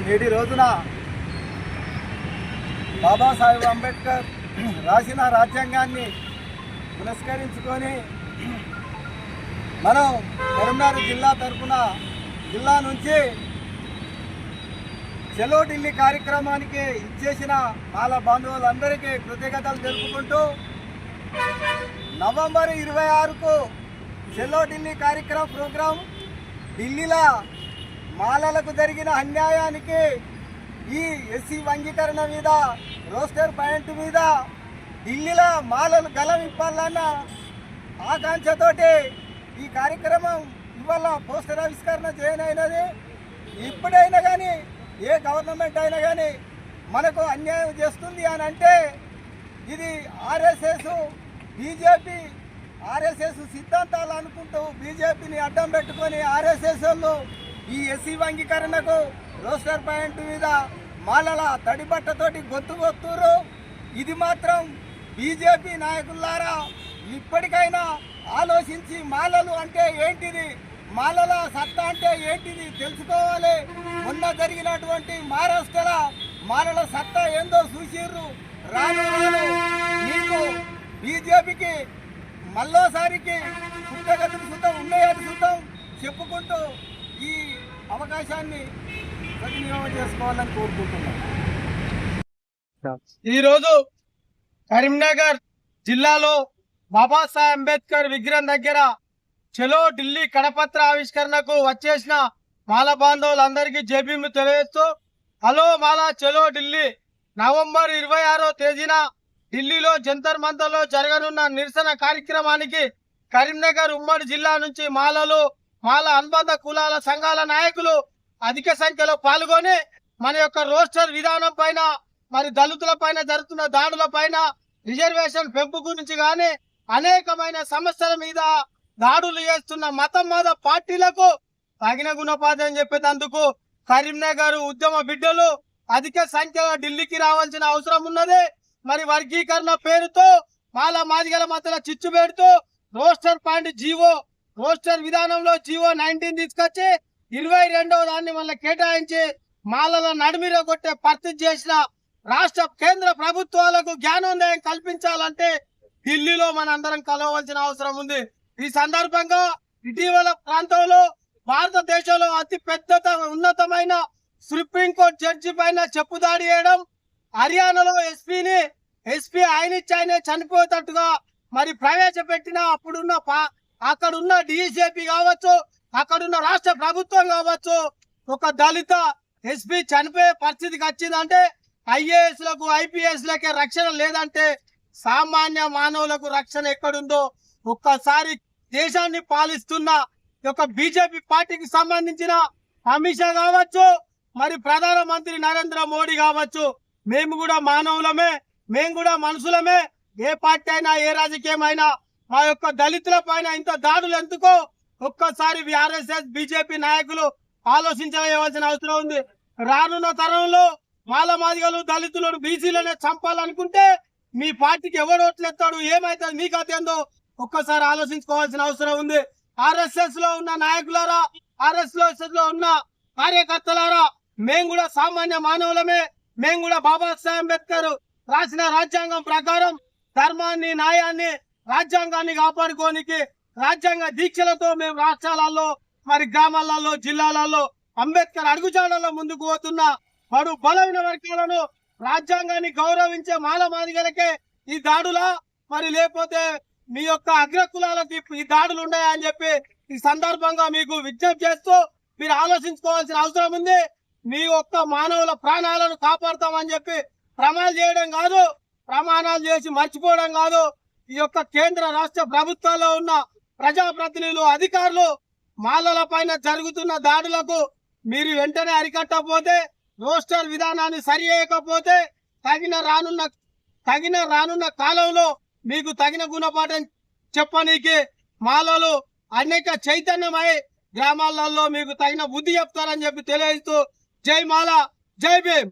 నేటి రోజున బాబాసాహెబ్ అంబేద్కర్ రాసిన రాజ్యాంగాన్ని పురస్కరించుకొని మనం కరీంనగర్ జిల్లా తరఫున జిల్లా నుంచి చలో ఢిల్లీ కార్యక్రమానికి ఇచ్చేసిన మాల బంధువులందరికీ కృతజ్ఞతలు తెలుపుకుంటూ నవంబర్ 26కు చలో ఢిల్లీ ప్రోగ్రాం ఢిల్లీలో మాలలకు జరిగిన అన్యాయానికి ఈ ఎస్సీ వర్గీకరణ మీద రోస్టర్ పాయింట్ మీద ఢిల్లీలో మాలలు గలం ఇప్పాలన్న ఆకాంక్షతోటి ఈ కార్యక్రమం ఇవాళ పోస్టర్ ఆవిష్కరణ చేయనైనది. ఇప్పుడైనా కానీ ఏ గవర్నమెంట్ అయినా కానీ మనకు అన్యాయం చేస్తుంది అని అంటే ఇది ఆర్ఎస్ఎస్ బీజేపీ ఆర్ఎస్ఎస్ సిద్ధాంతాలు అనుకుంటూ బీజేపీని అడ్డం పెట్టుకొని ఆర్ఎస్ఎస్ వాళ్ళు ఈ ఎస్సీ వర్గీకరణకు రోస్టర్ పాయింట్ మీద మాలల తడిబట్టతోటి గొంతురు. ఇది మాత్రం బీజేపీ నాయకులారా ఇప్పటికైనా ఆలోచించి మాలలు అంటే ఏంటిది, మాలల సత్తా అంటే ఏంటిది తెలుసుకోవాలి. మొన్న జరిగినటువంటి మహారాష్ట్రలో మాలల సత్తా ఏందో చూసిర్రు. రాను రాను మీకు బీజేపీకి మళ్ళోసారికి పుట్టగతులు సుతం ఉన్నాయని సుతం చెప్పుకుంటూ ఈ అవకాశాన్ని సద్వినియోగం చేసుకోవాలని కోరుకుంటున్నాం. ఈరోజు కరీంనగర్ జిల్లాలో బాబాసాహెబ్ అంబేద్కర్ విగ్రహం దగ్గర చలో ఢిల్లీ కరపత్ర ఆవిష్కరణకు వచ్చేసిన మాల బాంధవులందరికీ జేబీలు తెలియజేస్తూ హలో మాలా చలో ఢిల్లీ. నవంబర్ 26వ తేదీన ఢిల్లీలో జంతర్ మంతర్లో జరగనున్న నిరసన కార్యక్రమానికి కరీంనగర్ ఉమ్మడి జిల్లా నుంచి మాలలు మాల అనుబంధ కులాల సంఘాల నాయకులు అధిక సంఖ్యలో పాల్గొని మన యొక్క రోస్టర్ విధానం పైన మరి దళితుల పైన జరుగుతున్న దాడుల పైన రిజర్వేషన్ పెంపు గురించి గాని అనేకమైన సమస్యల మీద దాడులు చేస్తున్న మత పార్టీలకు తగిన గుణపాఠం చెప్పేందుకు కరీంనగర్ ఉద్యమ బిడ్డలు అధిక సంఖ్యలో ఢిల్లీకి రావాల్సిన అవసరం ఉన్నది. మరి వర్గీకరణ పేరుతో మాల మాదిగల మధ్యలో చిచ్చు పెడుతూ రోస్టర్ విధానంలో జీవో 19 తీసుకొచ్చి 22వ దాన్ని మళ్ళీ కేటాయించి మాలల నడిమిర కొట్టే పరిస్థితి చేసిన రాష్ట్ర కేంద్ర ప్రభుత్వాలకు జ్ఞానోదయం కల్పించాలంటే ఢిల్లీలో మనందరం కలవలసిన అవసరం ఉంది. ఈ సందర్భంగా ఇటీవల ప్రాంతంలో భారతదేశంలో అతి పెద్ద ఉన్నతమైన సుప్రీంకోర్టు జడ్జి పైన చెప్పుదాడి చేయడం, హర్యానాలో ఎస్పీ ఆయనే చనిపోయేటట్టుగా మరి ప్రవేశపెట్టిన అక్కడున్న డిజిపి కావచ్చు, అక్కడున్న రాష్ట్ర ప్రభుత్వం కావచ్చు, ఒక దళిత ఎస్పీ చనిపోయే పరిస్థితికి వచ్చిందంటే ఐఏఎస్ లకు ఐపీఎస్ లకే రక్షణ లేదంటే సామాన్య మానవులకు రక్షణ ఎక్కడుందో ఒక్కసారి దేశాన్ని పాలిస్తున్న ఒక బీజేపీ పార్టీకి సంబంధించిన అమిత్ షా కావచ్చు, మరి ప్రధానమంత్రి నరేంద్ర మోడీ కావచ్చు, మేము కూడా మానవులమే, మేము కూడా మనుషులమే. ఏ పార్టీ అయినా ఏ రాజకీయం అయినా మా యొక్క దళితుల పైన ఇంత దాడులు ఎందుకో ఒక్కసారి ఆర్ఎస్ఎస్ బీజేపీ నాయకులు ఆలోచించవలసిన అవసరం ఉంది. రానున్న తరంలో మాల మాదిగలు దళితులను బీసీలనే చంపాలనుకుంటే మీ పార్టీకి ఎవరు ఓట్లేస్తాడు, ఏమైతుంది మీకు అదేందో ఒక్కసారి ఆలోచించుకోవాల్సిన అవసరం ఉంది. ఆర్ఎస్ఎస్ లో ఉన్న నాయకులారా, ఆర్ఎస్ఎస్ లో ఉన్న కార్యకర్తలారా, మేము కూడా సామాన్య మానవులమే. మేము కూడా బాబాసాహెబ్ అంబేద్కర్ రాసిన రాజ్యాంగం ప్రకారం ధర్మాన్ని, న్యాయాన్ని, రాజ్యాంగాన్ని కాపాడుకోనికి రాజ్యాంగ దీక్షలతో మేము రాష్ట్రాలలో మరి గ్రామాలలో జిల్లాలలో అంబేద్కర్ అడుగుజాడల్లో ముందుకు పోతున్న బడు బలమైన వర్గాలను రాజ్యాంగాన్ని గౌరవించే మాల మాదిగలకే ఈ దాడులా, మరి లేకపోతే మీ యొక్క అగ్రకులాలకు ఈ దాడులు ఉన్నాయని చెప్పి ఈ సందర్భంగా మీకు విజ్ఞప్తి చేస్తూ మీరు ఆలోచించుకోవాల్సిన అవసరం ఉంది. మీ యొక్క మానవుల ప్రాణాలను కాపాడతామని చెప్పి ప్రమాణాలు చేయడం కాదు, ప్రమాణాలు చేసి మర్చిపోవడం కాదు. ఈ యొక్క కేంద్ర రాష్ట్ర ప్రభుత్వాల్లో ఉన్న ప్రజాప్రతినిధులు, అధికారులు మాలల పైన జరుగుతున్న దాడులకు మీరు వెంటనే అరికట్టకపోతే, రోస్టర్ విధానాన్ని సరి చేయకపోతే రానున్న కాలంలో మీకు తగిన గుణపాఠం చెప్పనీకి మాలలు అనేక చైతన్యమై గ్రామాలలో మీకు తగిన బుద్ధి చెప్తారని చెప్పి తెలియజేస్తూ జై మాల జై భీమ్.